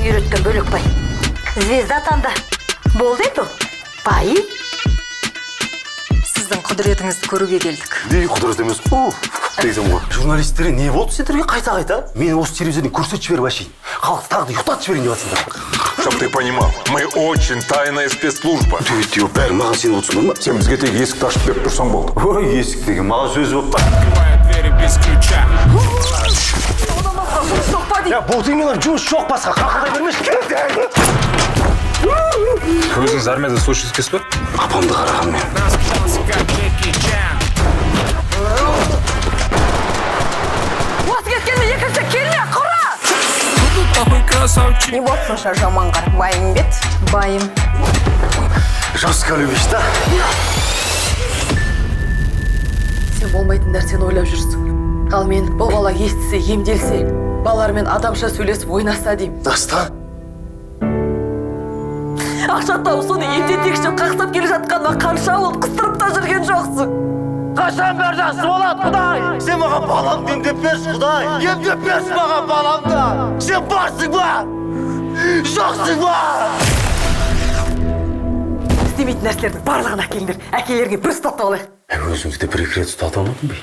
өзің үйреткен Бөлекбай. Звезда атанды. Болды еді ол? Бай? Сіздің құдіретіңізді көруге келдік. Не құдірет емес, дейсің ғой. Журналисттері не болды сендерге қайта-қайта? Мен осы телевизорден көрсетіп жіберіп әшейін. Халықты тағы да ұйықтатып жіберейін деп жатсыңдар. Чтоб ты понимал, мы очень тайная спецслужба. Төйте, бәрі маған сеніп отырсыңдар ма? Сен бізге тек есікті ашып беріп тұрсаң болды. Ой, есік деген маған сөз болып па. Двери без ключа. Я бұл демелер жұмыс жоқ басқа, қақылдай бермеші. Өзіңіз армияда служитесь ба? Апамды қараған мен. Осы кеткенмен екінші келме, құра! Не болсынша жаман қарып, байым бет? Байым. Жестко любишь, да? Сен болмайтын нәрсені ойлап жүрсің. Ал мен бұл бала естісе, емделсе, балалармен адамша сөйлесіп ойнаса деймін. Дастан? Ақша тауып соны емдетекші қақсап келе жатқанына қанша ол қыстырып та жүрген жоқсың. Қашан бер жақсы болады, Құдай! Сен маған баламды емдеп берші, Құдай! Емдеп берші маған баламды! Сен барсың ба? Жоқсың ба? Істемейтін нәрселердің барлығын әкеліңдер. Әкелерге бір ұстатып алайық. Өзіңізді бір-екі рет ұстата алмадың ба?